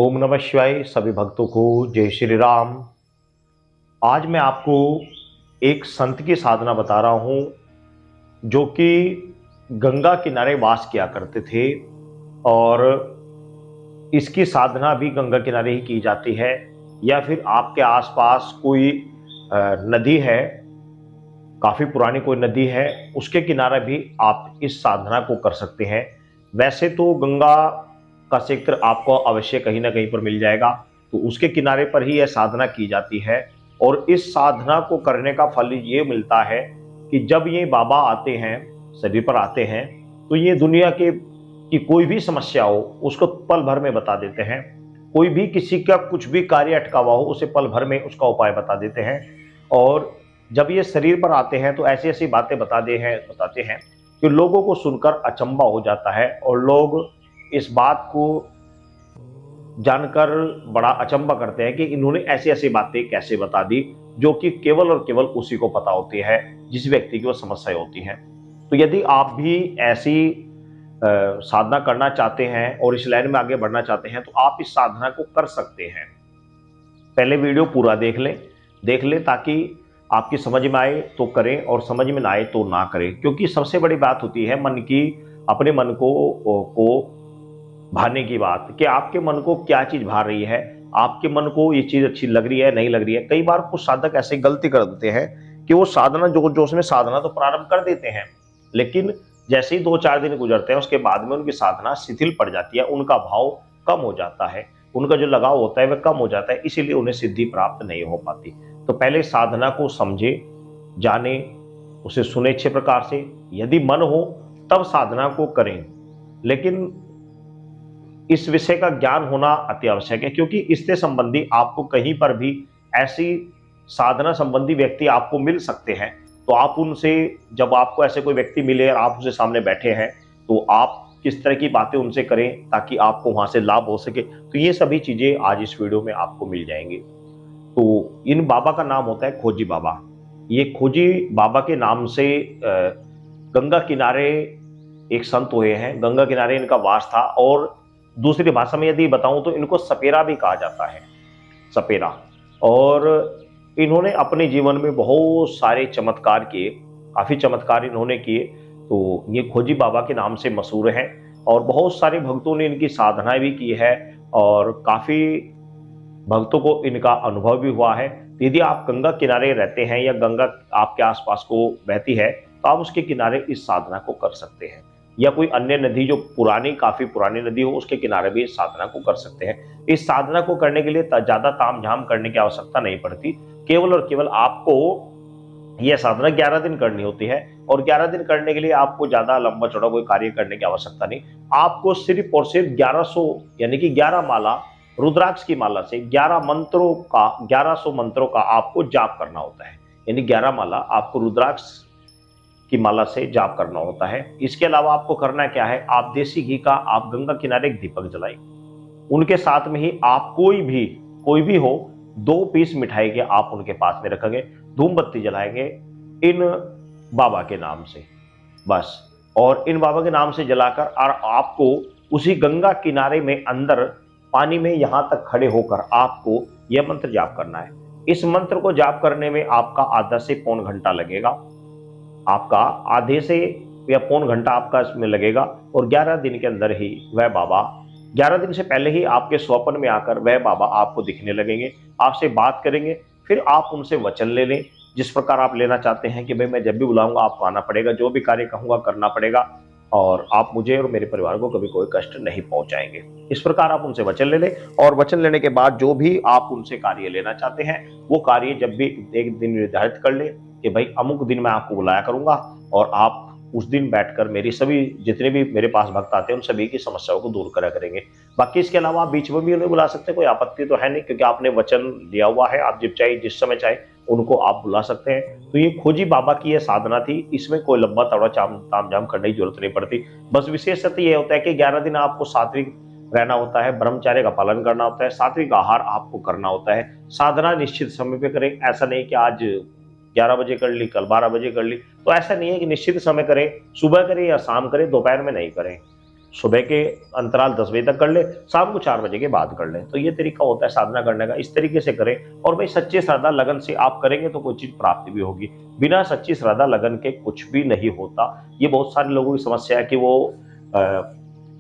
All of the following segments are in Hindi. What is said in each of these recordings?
ओम नमः शिवाय। सभी भक्तों को जय श्री राम। आज मैं आपको एक संत की साधना बता रहा हूं जो कि गंगा किनारे वास किया करते थे और इसकी साधना भी गंगा किनारे ही की जाती है। या फिर आपके आसपास कोई नदी है, काफी पुरानी कोई नदी है, उसके किनारे भी आप इस साधना को कर सकते हैं। वैसे तो गंगा का क्षेत्र आपको अवश्य कहीं ना कहीं पर मिल जाएगा, तो उसके किनारे पर ही यह साधना की जाती है। और इस साधना को करने का फल ये मिलता है कि जब ये बाबा आते हैं, शरीर पर आते हैं, तो ये दुनिया के की कोई भी समस्या हो उसको पल भर में बता देते हैं। कोई भी किसी का कुछ भी कार्य अटका हुआ हो उसे पल भर में उसका उपाय बता देते हैं। और जब ये शरीर पर आते हैं तो ऐसी ऐसी बातें बताते हैं कि लोगों को सुनकर अचंभा हो जाता है और लोग इस बात को जानकर बड़ा अचंभा करते हैं कि इन्होंने ऐसी ऐसी बातें कैसे बता दी, जो कि केवल और केवल उसी को पता होती है जिस व्यक्ति की वो समस्या होती है। तो यदि आप भी ऐसी साधना करना चाहते हैं और इस लाइन में आगे बढ़ना चाहते हैं तो आप इस साधना को कर सकते हैं। पहले वीडियो पूरा देख लें ताकि आपकी समझ में आए तो करें और समझ में ना आए तो ना करें। क्योंकि सबसे बड़ी बात होती है मन की, अपने मन को भाने की बात, कि आपके मन को क्या चीज भा रही है, आपके मन को ये चीज अच्छी लग रही है नहीं लग रही है। कई बार कुछ साधक ऐसे गलती कर देते हैं कि वो साधना जोश में साधना तो प्रारंभ कर देते हैं, लेकिन जैसे ही 2-4 दिन गुजरते हैं उसके बाद में उनकी साधना शिथिल पड़ जाती है, उनका भाव कम हो जाता है, उनका जो लगाव होता है वह कम हो जाता है, इसीलिए उन्हें सिद्धि प्राप्त नहीं हो पाती। तो पहले साधना को समझे, जाने, उसे सुने अच्छे प्रकार से। यदि मन हो तब साधना को करें, लेकिन इस विषय का ज्ञान होना अति आवश्यक है, क्योंकि इससे संबंधी आपको कहीं पर भी ऐसी साधना संबंधी व्यक्ति आपको मिल सकते हैं। तो आप उनसे, जब आपको ऐसे कोई व्यक्ति मिले और आप उसके सामने बैठे हैं, तो आप किस तरह की बातें उनसे करें ताकि आपको वहां से लाभ हो सके, तो ये सभी चीजें आज इस वीडियो में आपको मिल जाएंगी। तो इन बाबा का नाम होता है खोजी बाबा। ये खोजी बाबा के नाम से गंगा किनारे एक संत हुए हैं, गंगा किनारे इनका वास था। और दूसरी भाषा में यदि बताऊं तो इनको सपेरा भी कहा जाता है, सपेरा। और इन्होंने अपने जीवन में बहुत सारे चमत्कार किए, काफी चमत्कार इन्होंने किए। तो ये खोजी बाबा के नाम से मशहूर हैं और बहुत सारे भक्तों ने इनकी साधनाएं भी की है और काफी भक्तों को इनका अनुभव भी हुआ है। तो यदि आप गंगा किनारे रहते हैं या गंगा आपके आसपास को बहती है तो आप उसके किनारे इस साधना को कर सकते हैं, या कोई अन्य नदी जो काफी पुरानी नदी हो उसके किनारे भी इस साधना को कर सकते हैं। इस साधना को करने के लिए ज्यादा तामझाम करने की आवश्यकता नहीं पड़ती। केवल और केवल आपको यह साधना 11 दिन करनी होती है और 11 दिन करने के लिए आपको ज्यादा लंबा चौड़ा कोई कार्य करने की आवश्यकता नहीं। आपको सिर्फ और सिर्फ 1100 यानी कि 11 माला रुद्राक्ष की माला से 1100 मंत्रों का आपको जाप करना होता है। यानी 11 माला आपको रुद्राक्ष की माला से जाप करना होता है। इसके अलावा आपको करना क्या है, आप देसी घी का आप गंगा किनारे एक दीपक जलाएं। उनके साथ में ही आप कोई भी हो 2 पीस मिठाई के आप उनके पास में रखेंगे, धूम बत्ती जलाएंगे इन बाबा के नाम से, बस। और इन बाबा के नाम से जलाकर और आपको उसी गंगा किनारे में अंदर पानी में यहां तक खड़े होकर आपको यह मंत्र जाप करना है। इस मंत्र को जाप करने में आपका आधा से पौन घंटा लगेगा, आपका आधे से या पौन घंटा आपका इसमें लगेगा। और 11 दिन के अंदर ही वह बाबा, 11 दिन से पहले ही आपके स्वप्न में आकर वह बाबा आपको दिखने लगेंगे, आपसे बात करेंगे। फिर आप उनसे वचन ले लें, जिस प्रकार आप लेना चाहते हैं कि भाई मैं जब भी बुलाऊंगा आपको आना पड़ेगा, जो भी कार्य कहूंगा करना पड़ेगा और आप मुझे और मेरे परिवार को कभी कोई कष्ट नहीं पहुंचाएंगे। इस प्रकार आप उनसे वचन ले लें और वचन लेने के बाद जो भी आप उनसे कार्य लेना चाहते हैं वो कार्य जब भी एक दिन निर्धारित कर ले कि भाई अमुक दिन मैं आपको बुलाया करूंगा और आप उस दिन बैठकर मेरी सभी जितने भी मेरे पास भक्त आते हैं उन सभी की समस्याओं को दूर करा करेंगे। बाकी इसके अलावा आप बीच में भी उन्हें बुला सकते हैं, कोई आपत्ति तो है नहीं, क्योंकि आपने वचन लिया हुआ है। आप जब चाहे जिस समय चाहे उनको आप बुला सकते हैं। तो ये खोजी बाबा की यह साधना थी, इसमें कोई लंबा चौड़ा तामझाम करने की जरूरत नहीं पड़ती। बस विशेषतः यह होता है कि 11 दिन आपको सात्विक रहना होता है, ब्रह्मचर्य का पालन करना होता है, सात्विक आहार आपको करना होता है। साधना निश्चित समय पे करें, ऐसा नहीं कि आज 11 बजे कर ली, कल 12 बजे कर ली, तो ऐसा नहीं है कि निश्चित समय करें, सुबह करें या शाम करें, दोपहर में नहीं करें। सुबह के अंतराल 10 बजे तक कर ले, शाम को 4 बजे के बाद कर ले। तो ये तरीका होता है साधना करने का, इस तरीके से करें। और भाई सच्चे श्रद्धा लगन से आप करेंगे तो कोई चीज प्राप्ति भी होगी। बिना सच्ची श्रद्धा लगन के कुछ भी नहीं होता। ये बहुत सारे लोगों की समस्या है कि वो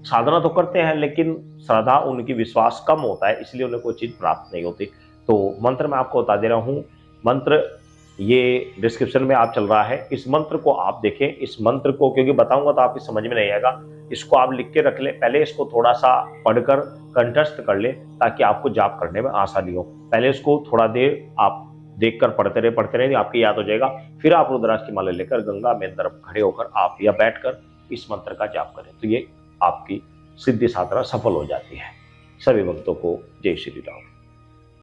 साधना तो करते हैं लेकिन श्रद्धा, उनकी विश्वास कम होता है, इसलिए उन्हें कोई चीज प्राप्त नहीं होती। तो मंत्र मैं आपको बता दे रहा हूं। मंत्र ये डिस्क्रिप्शन में आप चल रहा है, इस मंत्र को आप देखें। इस मंत्र को क्योंकि बताऊंगा तो आपकी समझ में नहीं आएगा, इसको आप लिख के रख ले। पहले इसको थोड़ा सा पढ़कर कंठस्थ कर ले ताकि आपको जाप करने में आसानी हो। पहले इसको थोड़ा देर आप देखकर पढ़ते रहे, आपकी याद हो जाएगा। फिर आप रुद्राक्ष की माला लेकर गंगा में तरफ खड़े होकर आप या बैठकर इस मंत्र का जाप करें, तो ये आपकी सिद्धि साधना सफल हो जाती है। सभी भक्तों को जय श्री राम।